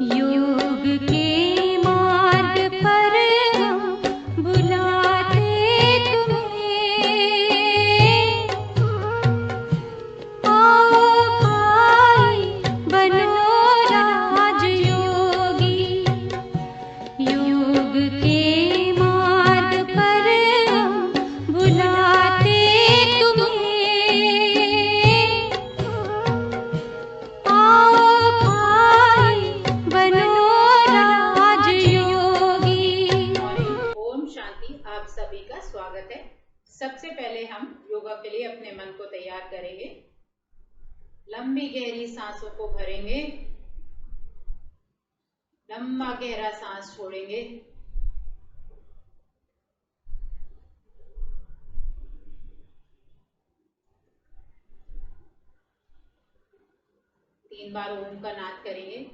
योग के मार्ग पर हम बुलाते तुम्हें, आओ भाई बनो राजयोगी। योग के मार्ग पर हम बुलाते तुम्हें, आओ भाई बनो राजयोगी। ओम शांति। आप सभी का स्वागत है। सबसे पहले हम योगा के लिए अपने मन को तैयार करेंगे। लंबी गहरी सांसों को भरेंगे, लंबा गहरा सांस छोड़ेंगे। तीन बार ओम का नाद करेंगे।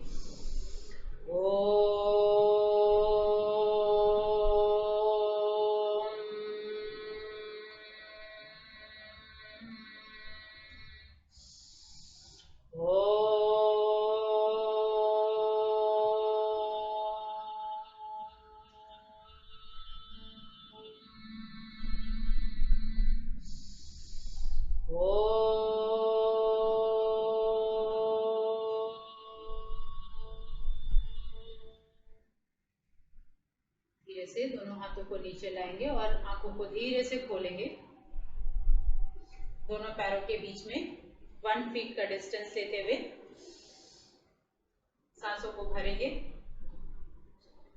धीरे से दोनों हाथों को नीचे लाएंगे और आंखों को धीरे से खोलेंगे। दोनों पैरों के बीच में 1 फीट का डिस्टेंस लेते हुए सांसों को भरेंगे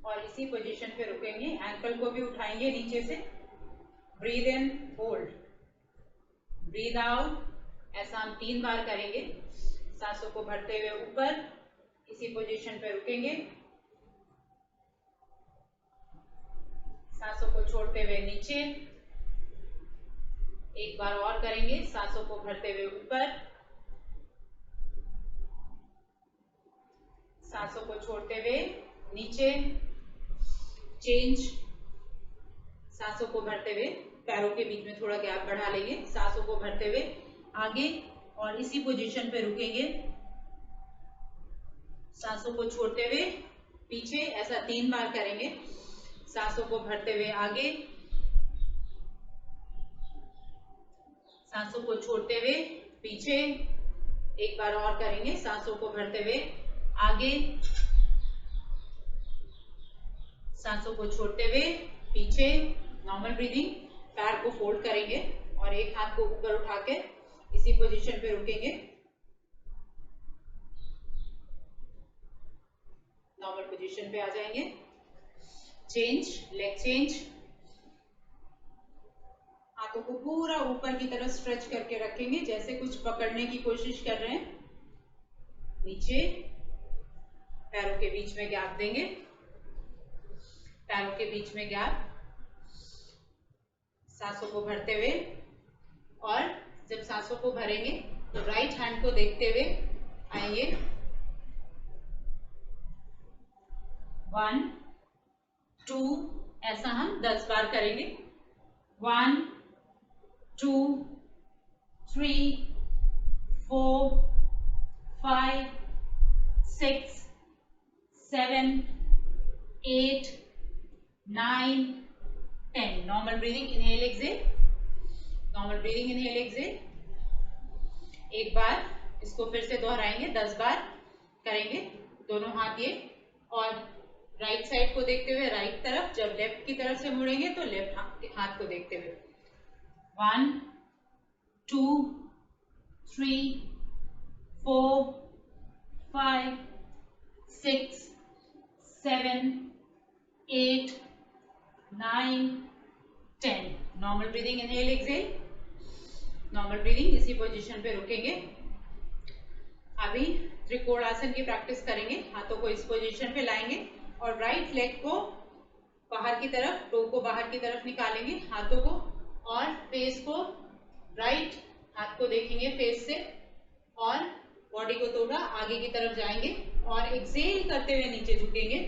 और इसी पोजीशन पे रुकेंगे। एंकल को भी उठाएंगे नीचे से। Breathe in, hold, breathe out. ऐसा हम 3 बार करेंगे। सांसों को भरते हुए ऊपर, इसी पोजीशन पे रुकेंगे। सांसों को छोड़ते हुए नीचे। एक बार और करेंगे। सांसों को भरते हुए ऊपर, सांसों को छोड़ते हुए नीचे। चेंज। सांसों को भरते हुए पैरों के बीच में थोड़ा गैप बढ़ा लेंगे। सांसों को भरते हुए आगे और इसी पोजीशन पे रुकेंगे। सांसों को छोड़ते हुए पीछे। ऐसा 3 बार करेंगे। सांसों को भरते हुए आगे, सांसों को छोड़ते हुए पीछे। एक बार और करेंगे। सांसों को भरते हुए आगे, सांसों को छोड़ते हुए पीछे। Normal breathing. पैर को फोल्ड करेंगे और एक हाथ को ऊपर उठा के इसी पोजीशन पे रुकेंगे। नॉर्मल पोजीशन पे आ जाएंगे। Change, leg change. हाथों को पूरा ऊपर की तरफ स्ट्रेच करके रखेंगे, जैसे कुछ पकड़ने की कोशिश कर रहे हैं। नीचे पैरों के बीच में गैप देंगे। पैरों के बीच में गैप। सांसों को भरते हुए और जब सांसों को भरेंगे तो राइट हैंड को देखते हुए आएंगे। 1 2, ऐसा हम 10 बार करेंगे। 1 2 3 4 5 6 7 8 9 10। Normal breathing. Inhale exhale, normal breathing. Inhale exhale. एक बार इसको फिर से दोहराएंगे। 10 बार करेंगे। दोनों हाथ ये, और राइट साइड को देखते हुए राइट तरफ। जब लेफ्ट की तरफ से मुड़ेंगे तो लेफ्ट हाथ को देखते हुए। 1 2 3 4 5 6 7 8 9 10। Normal breathing. Inhale exhale, normal breathing. इसी पोजीशन पे रुकेंगे। अभी त्रिकोण आसन की प्रैक्टिस करेंगे। हाथों को इस पोजीशन पे लाएंगे और राइट लेग को बाहर की तरफ, टो को बाहर की तरफ निकालेंगे। हाथों को और फेस को, राइट हाथ को देखेंगे फेस से, और बॉडी को थोड़ा आगे की तरफ जाएंगे और एक्सहेल करते हुए नीचे झुकेंगे।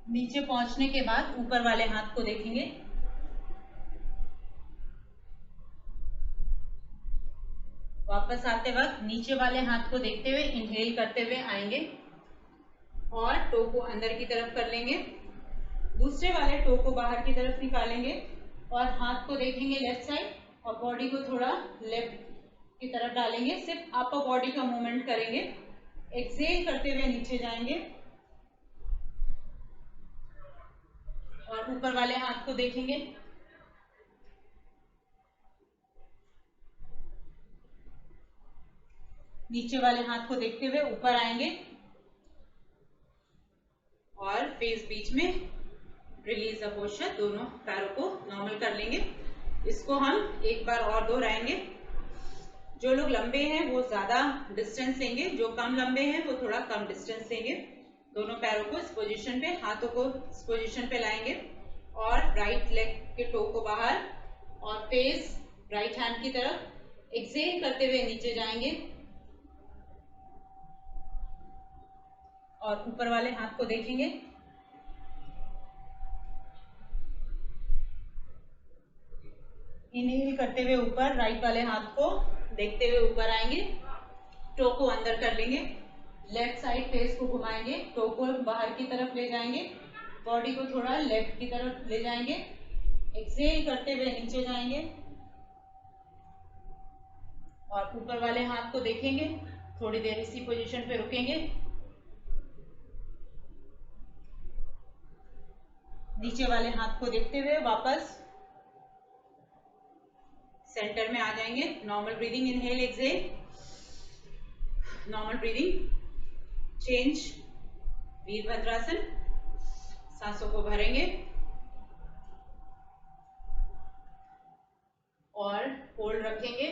नीचे पहुंचने के बाद ऊपर वाले हाथ को देखेंगे वापस आते वक्त नीचे वाले हाथ को देखते हुए इनहेल करते हुए आएंगे और टो को अंदर की तरफ कर लेंगे, दूसरे वाले टो को बाहर की तरफ निकालेंगे और हाथ को देखेंगे लेफ्ट साइड और बॉडी को थोड़ा लेफ्ट की तरफ डालेंगे, सिर्फ अपर बॉडी का मूवमेंट करेंगे। एक्सहेल करते हुए नीचे जाएंगे और ऊपर वाले हाथ को देखेंगे, नीचे वाले हाथ को देखते हुए ऊपर आएंगे और फेस बीच में रिलीज द पोस्चर, दोनों पैरों को नॉर्मल कर लेंगे। इसको हम एक बार और दोहराएंगे। जो लोग लंबे हैं वो ज्यादा डिस्टेंस लेंगे, जो कम लंबे हैं वो थोड़ा कम डिस्टेंस लेंगे। दोनों पैरों को इस पोजीशन पे, हाथों को इस पोजीशन पे लाएंगे और राइट लेग के टो को बाहर और फेस राइट हैंड की तरफ। एक्सहेल करते हुए नीचे जाएंगे और ऊपर वाले हाथ को देखेंगे, इनहेल करते हुए ऊपर राइट वाले हाथ को देखते हुए ऊपर आएंगे, टो को अंदर कर लेंगे, लेफ्ट साइड फेस को घुमाएंगे, टो को बाहर की तरफ ले जाएंगे, बॉडी को थोड़ा लेफ्ट की तरफ ले जाएंगे। एक्सहेल करते हुए नीचे जाएंगे और ऊपर वाले हाथ को देखेंगे, थोड़ी देर इसी पोजीशन पे रुकेंगे, नीचे वाले हाथ को देखते हुए वापस सेंटर में आ जाएंगे। Normal breathing, inhale exhale, normal breathing, change, Virabhadrasana. सांसों को भरेंगे और होल्ड रखेंगे,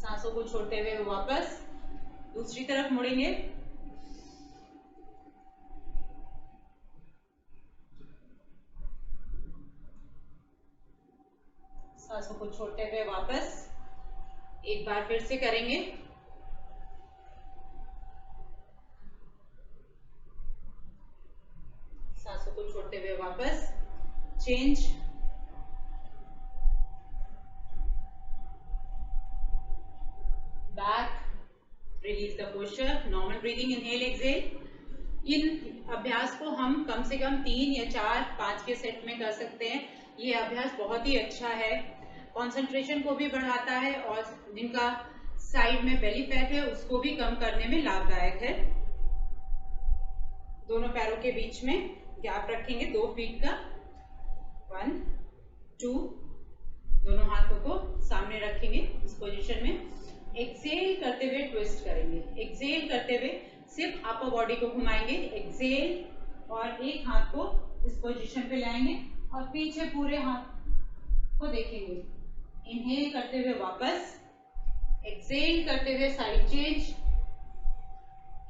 सांसों को छोड़ते हुए वापस दूसरी तरफ मुड़ेंगे, सांसों को छोड़ते हुए वापस एक बार फिर से करेंगे। सांसों को छोड़ते हुए वापस change, back, release the posture, normal breathing, inhale exhale. इन अभ्यास को हम कम से कम 3 या 4, 5 के सेट में कर सकते हैं। ये अभ्यास बहुत ही अच्छा है, कंसंट्रेशन को भी बढ़ाता है और जिनका साइड में बेली फैट है उसको भी कम करने में लाभदायक है। दोनों पैरों के बीच में गैप रखेंगे 2 फीट का, 1 2, दोनों हाथों को सामने रखेंगे इस पोजीशन में। एक्सहेल करते हुए ट्विस्ट करेंगे, एक्सहेल करते हुए सिर्फ अपर बॉडी को घुमाएंगे, एक्सहेल और एक हाथ को इस पोजीशन पे लाएंगे और पीछे पूरे हाथ को देखेंगे। इनहेल करते हुए वापस, एक्सहेल करते हुए साइड चेंज,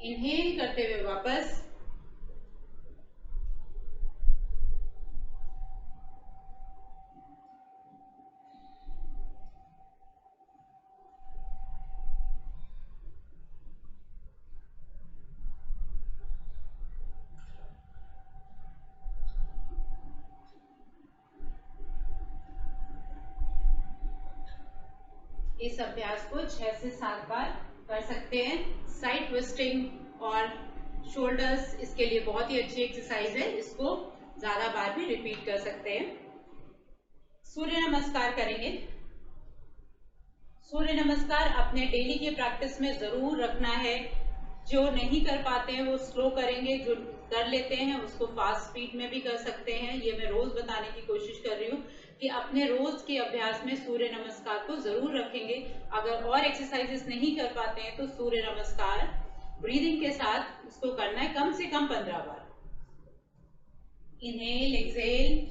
इनहेल करते हुए वापस, इस अभ्यास को 6 से 7 बार कर सकते हैं। साइड ट्विस्टिंग और शोल्डर्स इसके लिए बहुत ही अच्छी एक्सरसाइज है, इसको ज्यादा बार भी रिपीट कर सकते हैं। सूर्य नमस्कार करेंगे। सूर्य नमस्कार अपने डेली की प्रैक्टिस में जरूर रखना है। जो नहीं कर पाते हैं वो स्लो करेंगे, जो कर लेते हैं उसको फास्ट स्पीड में भी कर सकते हैं। ये मैं रोज बताने की कोशिश कर रही हूँ कि अपने रोज के अभ्यास में सूर्य नमस्कार को जरूर रखेंगे। अगर और एक्सरसाइजेस नहीं कर पाते हैं तो सूर्य नमस्कार ब्रीदिंग के साथ इसको करना है कम से कम 15 बार। इनहेल एक्सहेल,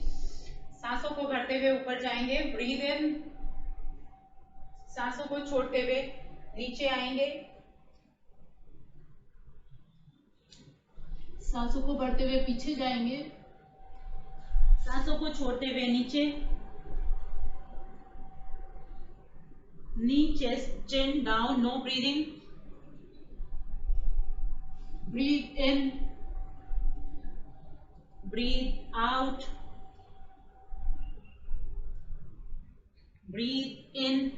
सांसों को भरते हुए ऊपर जाएंगे, ब्रीद इन, सांसों को छोड़ते हुए नीचे आएंगे, सांसों को बढ़ते हुए पीछे जाएंगे, सांसों को छोड़ते हुए नीचे, knee chest chin down, no breathing, breathe in, breathe out, breathe in,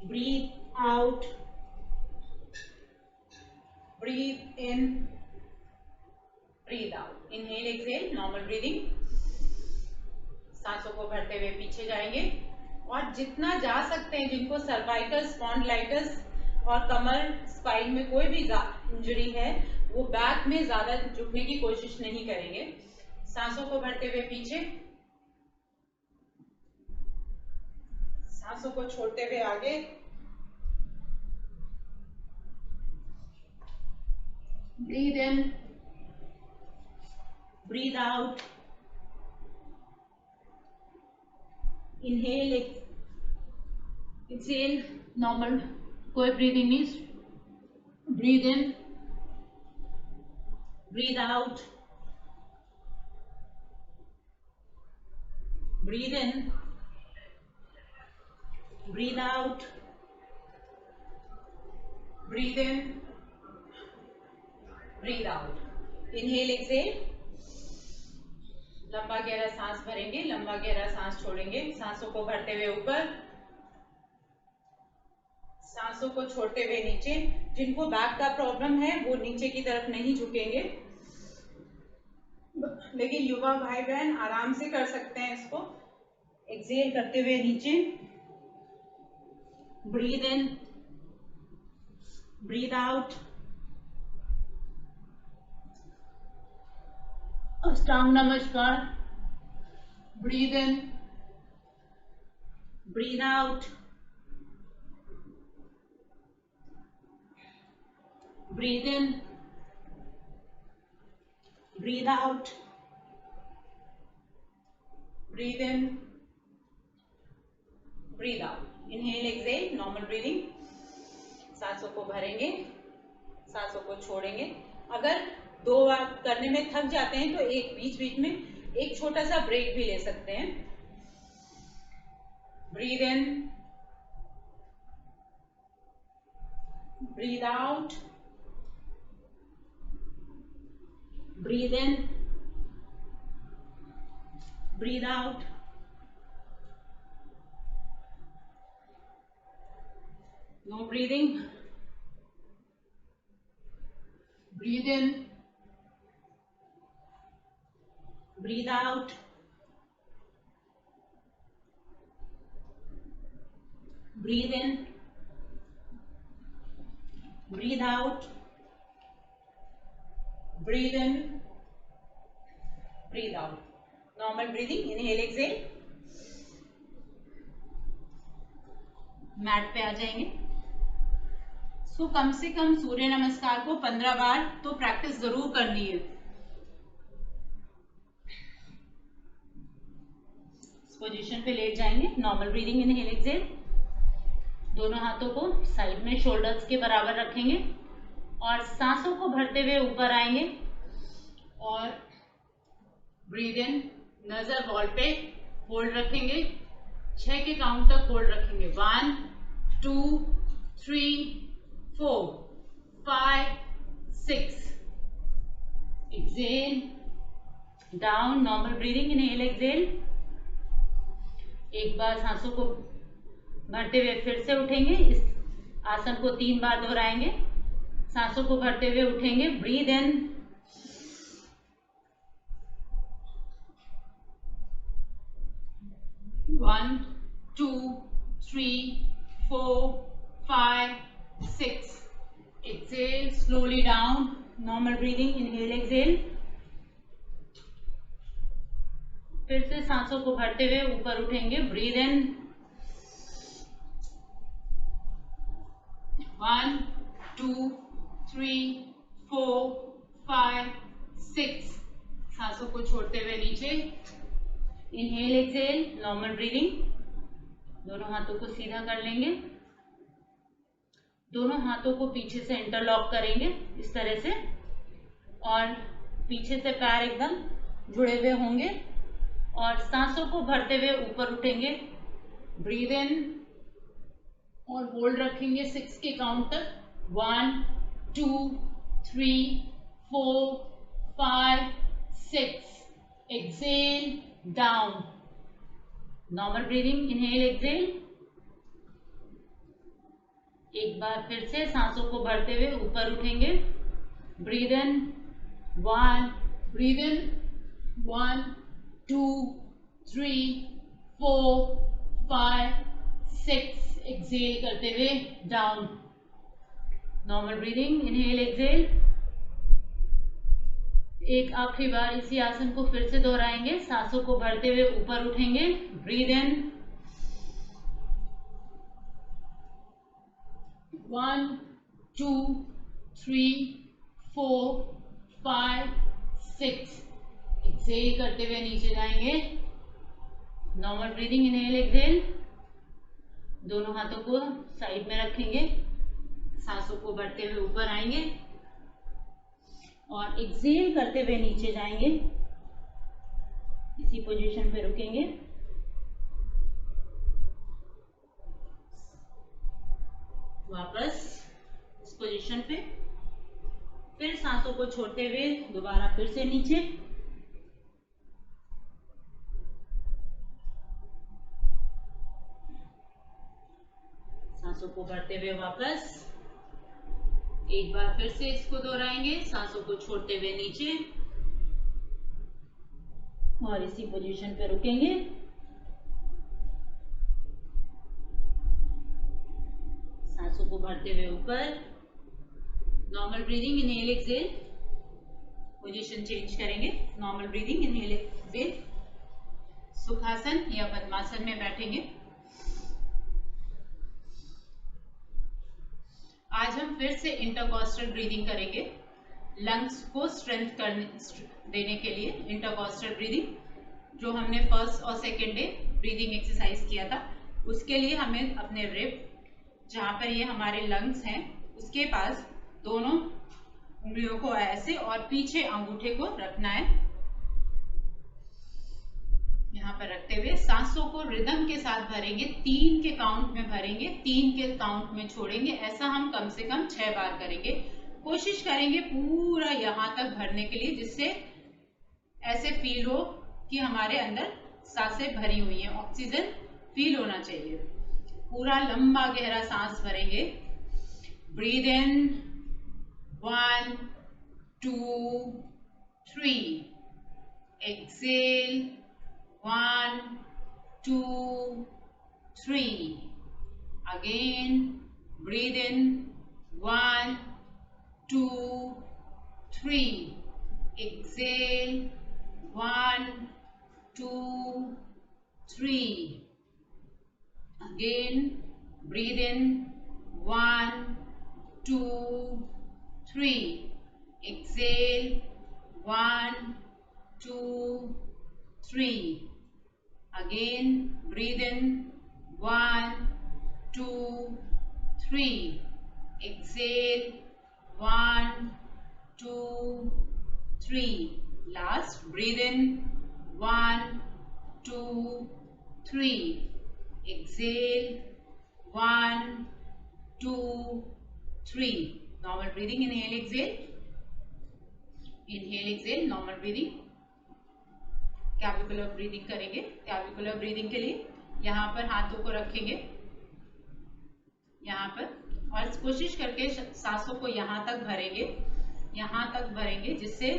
breathe out, breathe in, breathe out. Inhale, exhale, normal breathing. सांसों को भरते हुए पीछे जाएंगे और जितना जा सकते हैं, जिनको सर्वाइकल स्पॉन्डिलाइटिस और कमर स्पाइन में कोई भी इंजरी है, वो बैक में ज्यादा झुकने की कोशिश नहीं करेंगे. सांसों को भरते हुए पीछे, सांसों को छोड़ते हुए आगे. Breathe in, breathe out. Inhale, exhale, normal, कोई ब्रीदिंग नहीं. Breathe in, breathe out, breathe in, breathe out, breathe in, breathe out. Inhale, exhale, लंबा गहरा सांस भरेंगे, लंबा गहरा सांस छोड़ेंगे. सांसों को भरते हुए ऊपर, सांसों को छोड़ते हुए नीचे. जिनको बैक का प्रॉब्लम है वो नीचे की तरफ नहीं झुकेंगे, लेकिन युवा भाई बहन आराम से कर सकते हैं इसको. एक्सेल करते हुए नीचे, ब्रीथ इन, ब्रीथ आउट. अष्टांग नमस्कार. Breathe in, breathe out, breathe in, breathe out, breathe in, breathe out. Inhale, exhale, normal breathing. सांसों को भरेंगे, सांसों को छोड़ेंगे. अगर दो बार करने में थक जाते हैं तो एक बीच बीच में एक छोटा सा ब्रेक भी ले सकते हैं. Breathe in, breathe out, breathe in, breathe out. No breathing. Breathe in, breathe out, breathe in, breathe out, breathe in, breathe out. Normal breathing. Inhale, exhale. Mat पे आ जाएंगे. सो कम से कम सूर्य नमस्कार को 15 बार तो प्रैक्टिस जरूर करनी है. पोजीशन पे लेट जाएंगे. Normal breathing. Inhale, exhale. दोनों हाथों को साइड में शोल्डर्स के बराबर रखेंगे और सांसों को भरते हुए ऊपर आएंगे और ब्रीद इन. नजर वॉल पे होल्ड रखेंगे. 6 के काउंट तक होल्ड रखेंगे. 1 2 3 4 5 6. Exhale, down. Normal breathing. Inhale, exhale. एक बार सांसों को भरते हुए फिर से उठेंगे. इस आसन को 3 बार दोहराएंगे. सांसों को भरते हुए उठेंगे. Breathe in, 1 2 3 4 5 6. Exhale, slowly down. Normal breathing. Inhale, exhale. फिर से सांसों को भरते हुए ऊपर उठेंगे. Breathe in, 1 2 3 4 5 6. सांसों को छोड़ते हुए नीचे. Inhale, exhale, normal breathing. दोनों हाथों को सीधा कर लेंगे. दोनों हाथों को पीछे से इंटरलॉक करेंगे इस तरह से और पीछे से पैर एकदम जुड़े हुए होंगे और सांसों को भरते हुए ऊपर उठेंगे. ब्रीद इन और होल्ड रखेंगे 6 के काउंट तक. 1 2 3 4 5 6. Exhale, down. Normal breathing, inhale exhale. एक बार फिर से सांसों को भरते हुए ऊपर उठेंगे। Breathe in 1, breathe in 1 2 3 4 5 6, exhale करते हुए down. Normal breathing, inhale exhale. एक आखिरी बार इसी आसन को फिर से दोहराएंगे। सांसों को भरते हुए ऊपर उठेंगे। ब्रीद इन 1 2 3 4 5 6, एक्सहेल करते हुए नीचे जाएंगे। Normal breathing, inhale exhale. दोनों हाथों को साइड में रखेंगे, सांसों को भरते हुए ऊपर आएंगे और एक्सहेल करते हुए नीचे जाएंगे। इसी पोजीशन पे रुकेंगे। वापस इस पोजीशन पे, फिर सांसों को छोड़ते हुए दोबारा फिर से नीचे। सांसों को भरते हुए वापस। एक बार फिर से इसको दोहराएंगे। सांसों को छोड़ते हुए नीचे और इसी पोजीशन पे रुकेंगे। सांसों को भरते हुए ऊपर। Normal breathing, inhale exhale. Position change करेंगे। Normal breathing, inhale exhale. सुखासन या पद्मासन में बैठेंगे। आज हम फिर से इंटरकॉस्टल ब्रीदिंग करेंगे। लंग्स को स्ट्रेंथ देने के लिए इंटरकॉस्टल ब्रीदिंग, जो हमने फर्स्ट और सेकेंड डे ब्रीदिंग एक्सरसाइज किया था, उसके लिए हमें अपने रिब, जहाँ पर ये हमारे लंग्स हैं, उसके पास दोनों उंगलियों को ऐसे और पीछे अंगूठे को रखना है। यहाँ पर रखते हुए सांसों को रिदम के साथ भरेंगे। 3 के काउंट में भरेंगे, 3 के काउंट में छोड़ेंगे। ऐसा हम कम से कम 6 बार करेंगे। कोशिश करेंगे पूरा यहाँ तक भरने के लिए, जिससे ऐसे फील हो कि हमारे अंदर सांसें भरी हुई हैं, ऑक्सीजन फील होना चाहिए। पूरा लंबा गहरा सांस भरेंगे। Breathe in 1 2 3, exhale 1 2 3, again breathe in 1 2 3, exhale 1 2 3, again breathe in 1 2 3, exhale 1 2 3, again breathe in 1 2 3, exhale 1 2 3, last breathe in 1 2 3, exhale 1 2 3. Normal breathing, inhale exhale, inhale exhale, normal breathing. Clavicular breathing करेंगे। Clavicular breathing के लिए यहाँ पर हाथों को रखेंगे, यहाँ पर, और कोशिश करके सांसों को यहाँ तक भरेंगे, यहाँ तक भरेंगे, जिससे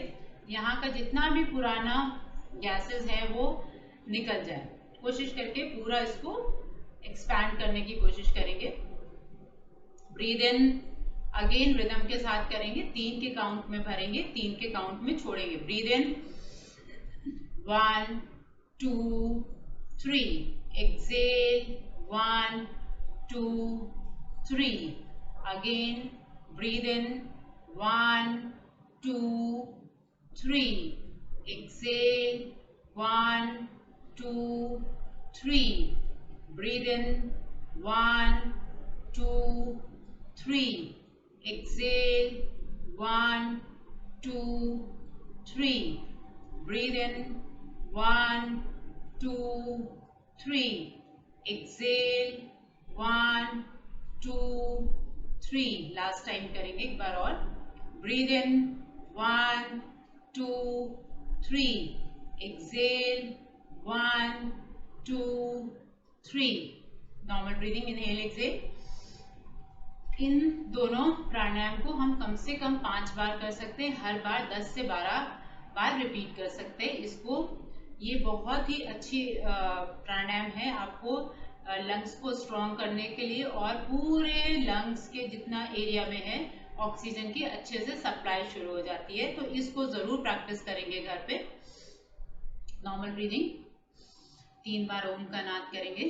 यहाँ का जितना भी पुराना गैसेस है वो निकल जाए। कोशिश करके पूरा इसको एक्सपैंड करने की कोशिश करेंगे। ब्रीद इन अगेन रिदम के साथ करेंगे। 3 के काउंट में भरेंगे, 3 के काउंट में छोड़ेंगे। Breathe in 1 2 3, exhale 1 2 3, again breathe in 1 2 3, exhale 1 2 3, breathe in 1 2 3, exhale 1 2 3, breathe in 1 2 3, exhale 1 2 3. Last time करेंगे एक बार और। Breathe in 1 2 3, exhale 1 2 3 normal breathing, inhale exhale. इन दोनों प्राणायाम को हम कम से कम 5 बार कर सकते हैं, हर बार 10 से 12 बार रिपीट कर सकते हैं इसको। ये बहुत ही अच्छी प्राणायाम है आपको लंग्स को स्ट्रॉन्ग करने के लिए, और पूरे लंग्स के जितना एरिया में है ऑक्सीजन की अच्छे से सप्लाई शुरू हो जाती है। तो इसको जरूर प्रैक्टिस करेंगे घर पे। नॉर्मल ब्रीदिंग 3 बार ओम का नाद करेंगे।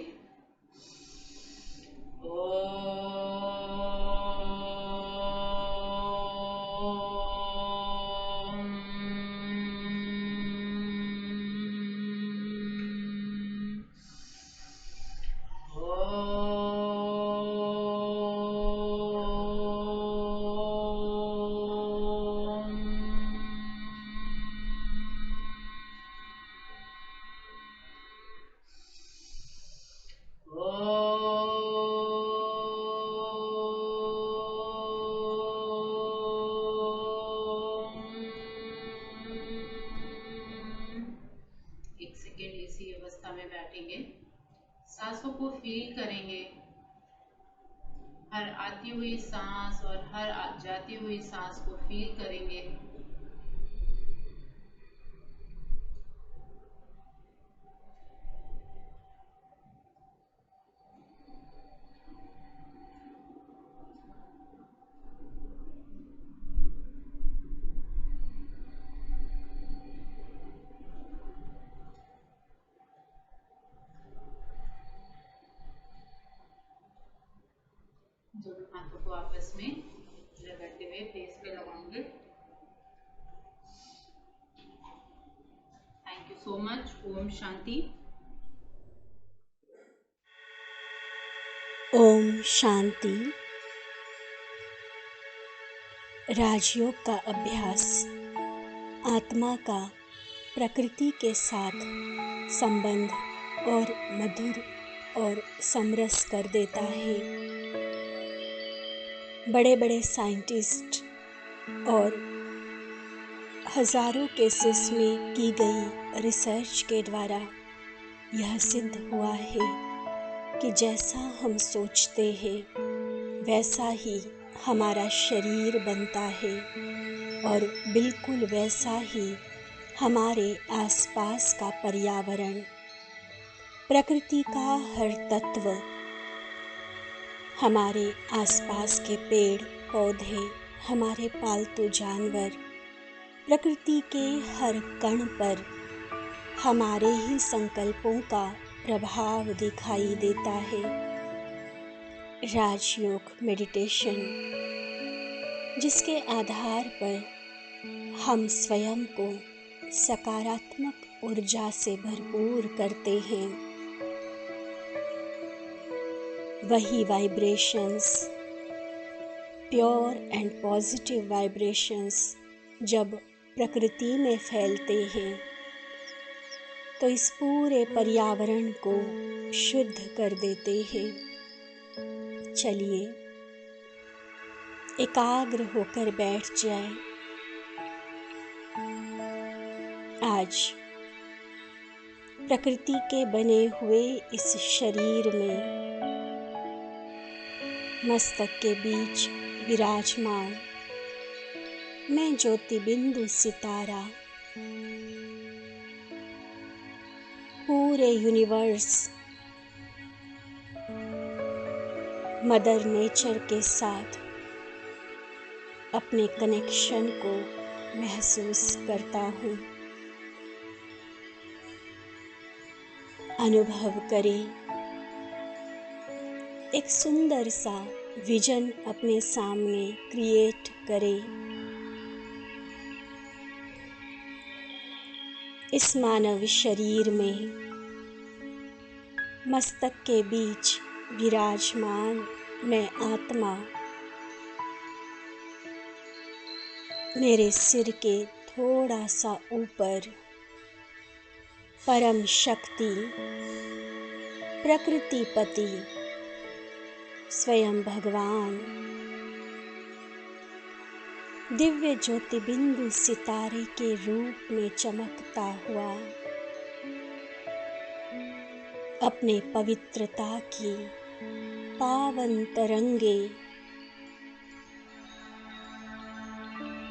एक सेकेंड इसी अवस्था में बैठेंगे, सांसों को फील करेंगे, हर आती हुई सांस और हर जाती हुई सांस को फील करेंगे। दोनों हाथों को आपस में रगड़ते हुए फेस पे लगाएंगे। Thank you so much. ओम शांति। ओम शांति। राजयोग का अभ्यास आत्मा का प्रकृति के साथ संबंध और मधुर और समरस कर देता है। बड़े बड़े साइंटिस्ट और हजारों केसेस में की गई रिसर्च के द्वारा यह सिद्ध हुआ है कि जैसा हम सोचते हैं वैसा ही हमारा शरीर बनता है, और बिल्कुल वैसा ही हमारे आसपास का पर्यावरण, प्रकृति का हर तत्व, हमारे आसपास के पेड़ पौधे, हमारे पालतू जानवर, प्रकृति के हर कण पर हमारे ही संकल्पों का प्रभाव दिखाई देता है। राजयोग मेडिटेशन, जिसके आधार पर हम स्वयं को सकारात्मक ऊर्जा से भरपूर करते हैं, वही vibrations, pure and positive vibrations जब प्रकृति में फैलते हैं तो इस पूरे पर्यावरण को शुद्ध कर देते हैं। चलिए एकाग्र होकर बैठ जाए। आज प्रकृति के बने हुए इस शरीर में मस्तक के बीच विराजमान मैं ज्योतिबिंदु सितारा पूरे यूनिवर्स, मदर नेचर के साथ अपने कनेक्शन को महसूस करता हूँ। अनुभव करें, एक सुंदर सा विजन अपने सामने क्रिएट करें। इस मानव शरीर में मस्तक के बीच विराजमान मैं आत्मा, मेरे सिर के थोड़ा सा ऊपर परम शक्ति, प्रकृतिपति, स्वयं भगवान, दिव्य ज्योतिबिंदु सितारे के रूप में चमकता हुआ अपने पवित्रता की पावन तरंगे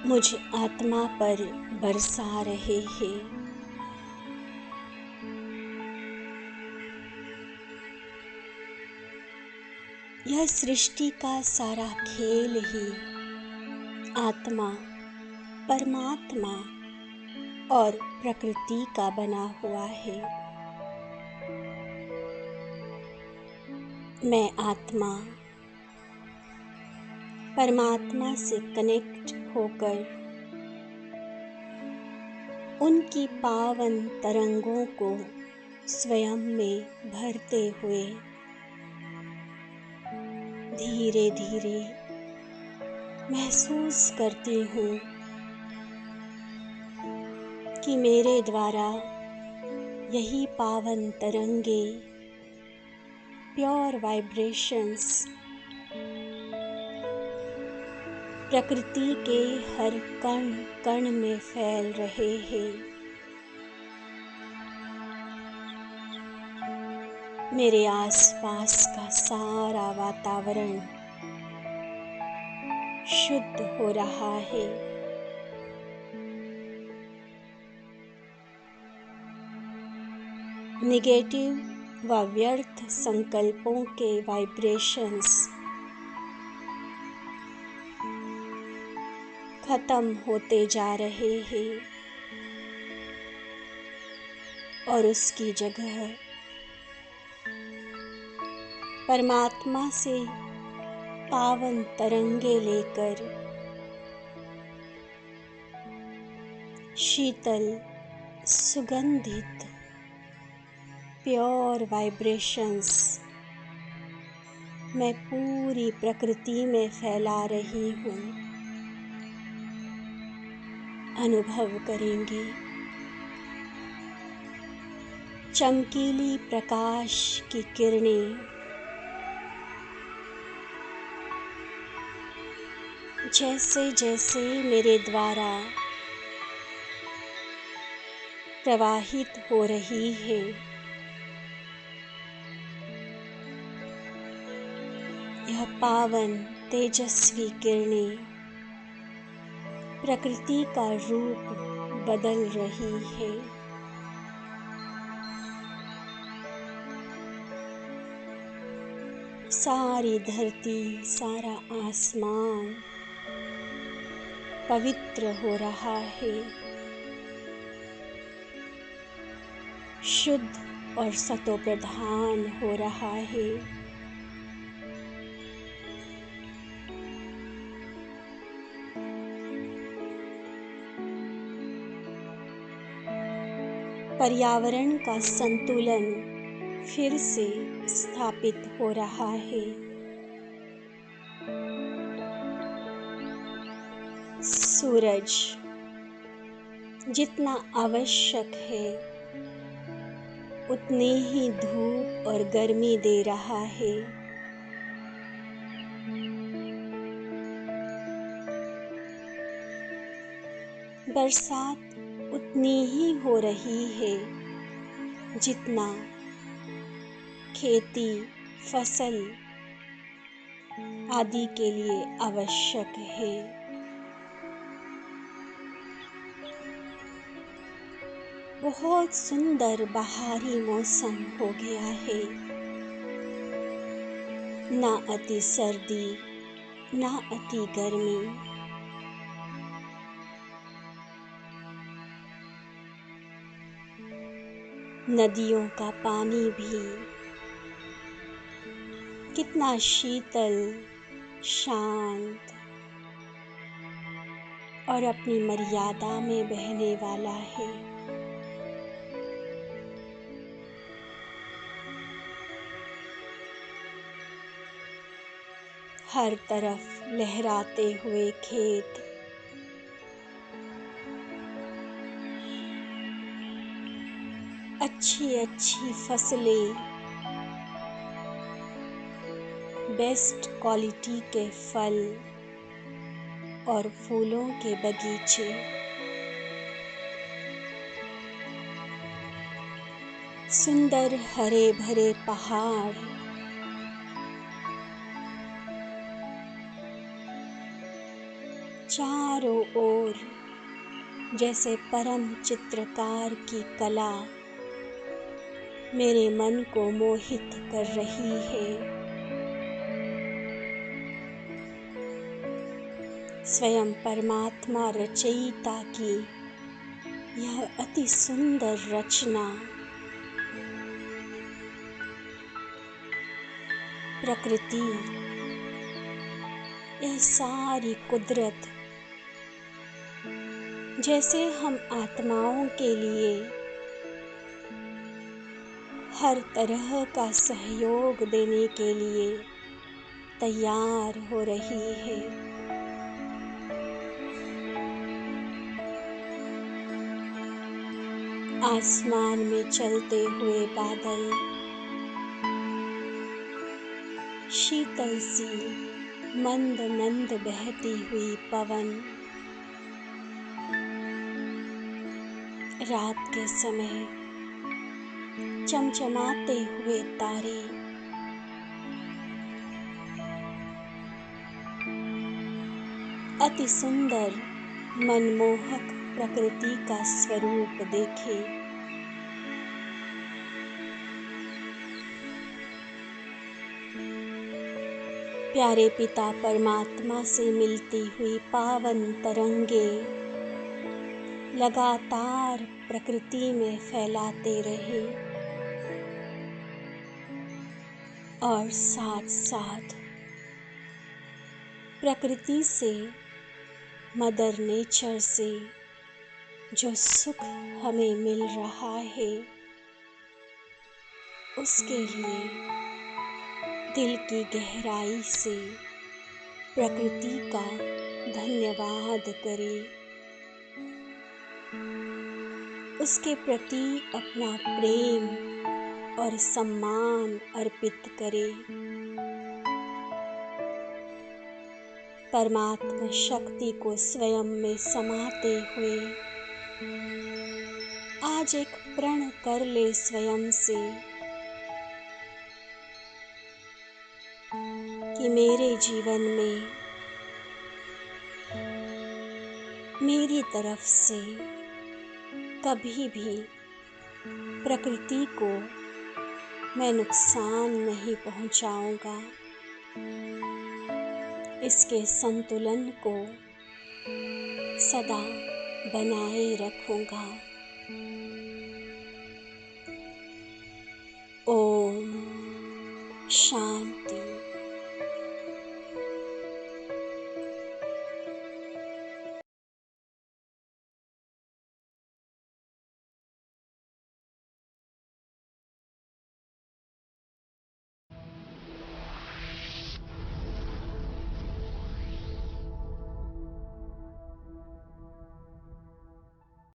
मुझ आत्मा पर बरसा रहे हैं। यह सृष्टि का सारा खेल ही आत्मा, परमात्मा और प्रकृति का बना हुआ है। मैं आत्मा परमात्मा से कनेक्ट होकर उनकी पावन तरंगों को स्वयं में भरते हुए धीरे धीरे महसूस करती हूँ कि मेरे द्वारा यही पावन तरंगे, प्योर वाइब्रेशंस प्रकृति के हर कण कण में फैल रहे हैं। मेरे आसपास का सारा वातावरण शुद्ध हो रहा है। नेगेटिव व व्यर्थ संकल्पों के वाइब्रेशंस खत्म होते जा रहे हैं और उसकी जगह परमात्मा से पावन तरंगे लेकर शीतल, सुगंधित, प्योर वाइब्रेशंस मैं पूरी प्रकृति में फैला रही हूँ। अनुभव करेंगे चमकीली प्रकाश की किरणें जैसे जैसे मेरे द्वारा प्रवाहित हो रही है, यह पावन तेजस्वी किरणें प्रकृति का रूप बदल रही है। सारी धरती, सारा आसमान पवित्र हो रहा है, शुद्ध और सतोप्रधान हो रहा है। पर्यावरण का संतुलन फिर से स्थापित हो रहा है। सूरज जितना आवश्यक है उतनी ही धूप और गर्मी दे रहा है। बरसात उतनी ही हो रही है जितना खेती, फसल आदि के लिए आवश्यक है। बहुत सुंदर बहारी मौसम हो गया है। ना अति सर्दी, ना अति गर्मी। नदियों का पानी भी कितना शीतल, शांत और अपनी मर्यादा में बहने वाला है। हर तरफ लहराते हुए खेत, अच्छी अच्छी फसलें, बेस्ट क्वालिटी के फल और फूलों के बगीचे, सुंदर हरे भरे पहाड़, चारों ओर जैसे परम चित्रकार की कला मेरे मन को मोहित कर रही है। स्वयं परमात्मा रचयिता की यह अति सुंदर रचना प्रकृति, यह सारी कुदरत जैसे हम आत्माओं के लिए हर तरह का सहयोग देने के लिए तैयार हो रही है। आसमान में चलते हुए बादल, शीतल सी मंद मंद बहती हुई पवन, रात के समय चमचमाते हुए तारे, अति सुंदर मनमोहक प्रकृति का स्वरूप देखे। प्यारे पिता परमात्मा से मिलती हुई पावन तरंगे लगातार प्रकृति में फैलाते रहे और साथ साथ प्रकृति से, मदर नेचर से जो सुख हमें मिल रहा है उसके लिए दिल की गहराई से प्रकृति का धन्यवाद करें, उसके प्रति अपना प्रेम और सम्मान अर्पित करें। परमात्मा शक्ति को स्वयं में समाते हुए आज एक प्रण कर ले स्वयं से कि मेरे जीवन में मेरी तरफ से कभी भी प्रकृति को मैं नुकसान नहीं पहुंचाऊंगा, इसके संतुलन को सदा बनाए रखूंगा। ओम शांति।